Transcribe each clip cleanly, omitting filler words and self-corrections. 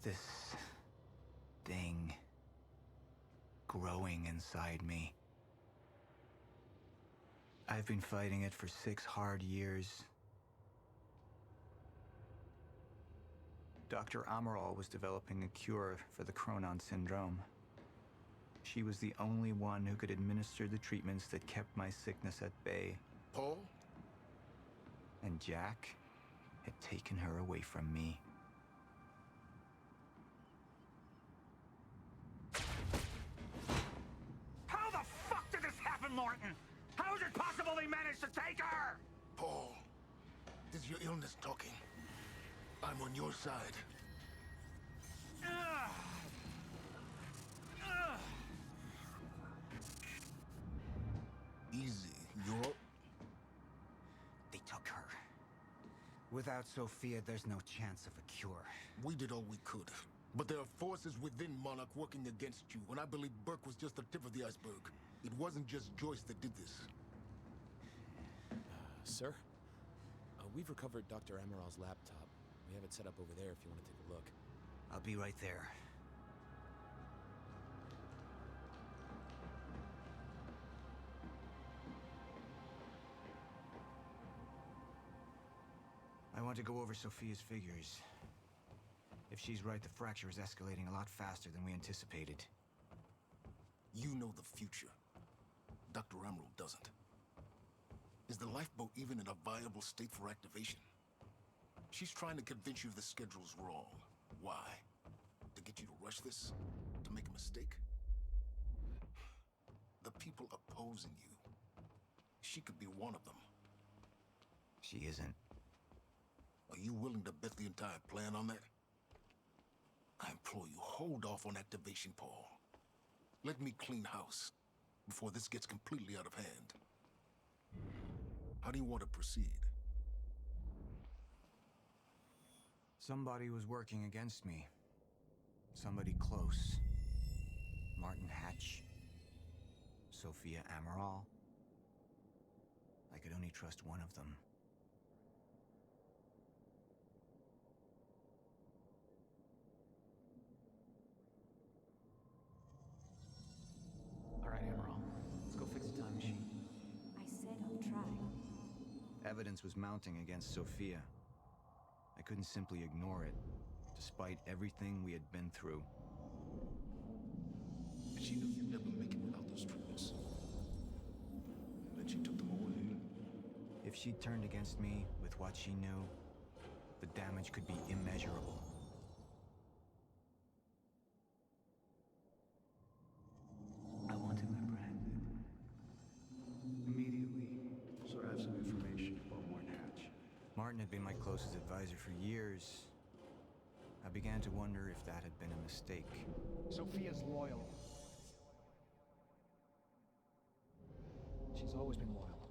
This thing growing inside me. I've been fighting it for 6 hard years. Dr. Amaral was developing a cure for the Cronon syndrome. She was the only one who could administer the treatments that kept my sickness at bay. Paul? And Jack had taken her away from me. How the fuck did this happen, Martin? How is it possible they managed to take her? Paul, this is your illness talking. I'm on your side. Easy, you're... They took her. Without Sophia, there's no chance of a cure. We did all we could. But there are forces within Monarch working against you, and I believe Burke was just the tip of the iceberg. It wasn't just Joyce that did this. Sir? We've recovered Dr. Amaral's laptop. We have it set up over there if you want to take a look. I'll be right there. I want to go over Sophia's figures. If she's right, the fracture is escalating a lot faster than we anticipated. You know the future. Dr. Amaral doesn't. Is the lifeboat even in a viable state for activation? She's trying to convince you the schedule's wrong. Why? To get you to rush this? To make a mistake? The people opposing you. She could be one of them. She isn't. Are you willing to bet the entire plan on that? I implore you, hold off on activation, Paul. Let me clean house before this gets completely out of hand. How do you want to proceed? Somebody was working against me. Somebody close. Martin Hatch. Sophia Amaral. I could only trust one of them. All right, Amaral. Let's go fix the time machine. I said I'll try. Evidence was mounting against Sophia. I couldn't simply ignore it, despite everything we had been through. She knew you'd never make it without those treatments. And then she took them away. If she'd turned against me with what she knew, the damage could be immeasurable. I want him apprehended. Immediately, so I have some information about Martin Hatch. Martin had been my closest advisor for years. I began to wonder if that had been a mistake. Sophia's loyal. She's always been loyal.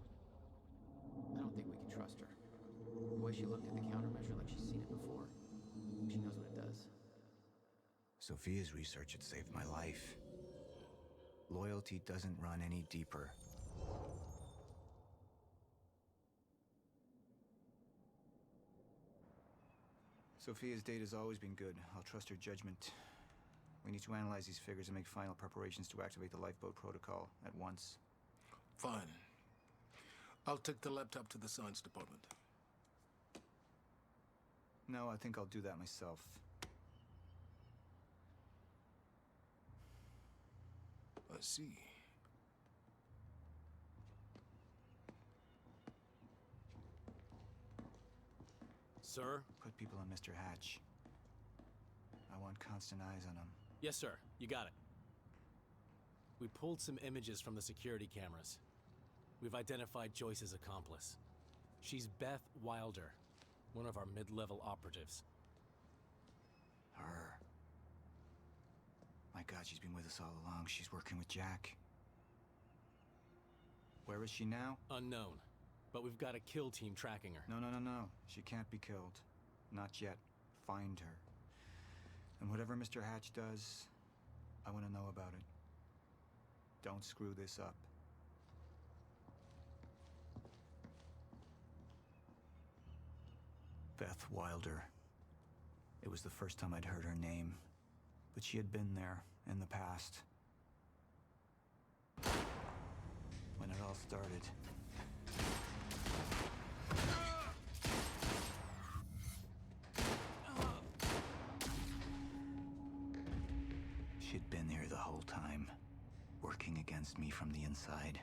I don't think we can trust her. The way she looked at the countermeasure like she's seen it before. She knows what it does. Sophia's research had saved my life. Loyalty doesn't run any deeper. Sophia's date has always been good. I'll trust her judgment. We need to analyze these figures and make final preparations to activate the lifeboat protocol at once. Fine. I'll take the laptop to the science department. No, I think I'll do that myself. I see. Sir? Put people on Mr. Hatch. I want constant eyes on him. Yes, sir. You got it. We pulled some images from the security cameras. We've identified Joyce's accomplice. She's Beth Wilder, one of our mid-level operatives. Her. My God, she's been with us all along. She's working with Jack. Where is she now? Unknown. But we've got a kill team tracking her. No. She can't be killed. Not yet. Find her. And whatever Mr. Hatch does, I want to know about it. Don't screw this up. Beth Wilder. It was the first time I'd heard her name, but she had been there in the past. When it all started. She'd been here the whole time, working against me from the inside.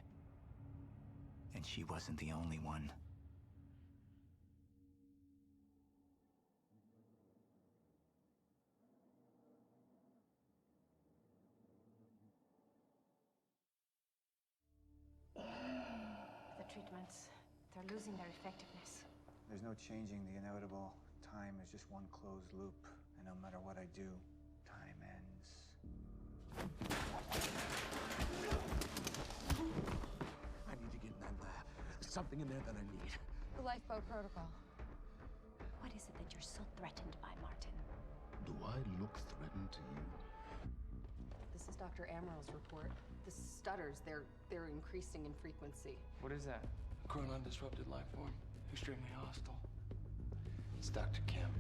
And she wasn't the only one. The treatments, they're losing their effectiveness. There's no changing the inevitable. Time is just one closed loop, and no matter what I do, time ends. I need to get in that lab. There's something in there that I need. The lifeboat protocol. What is it that you're so threatened by, Martin? Do I look threatened to you? This is Dr. Amaral's report. The stutters, they're increasing in frequency. What is that? Chronon disrupted life form. Extremely hostile. It's Dr. Kim.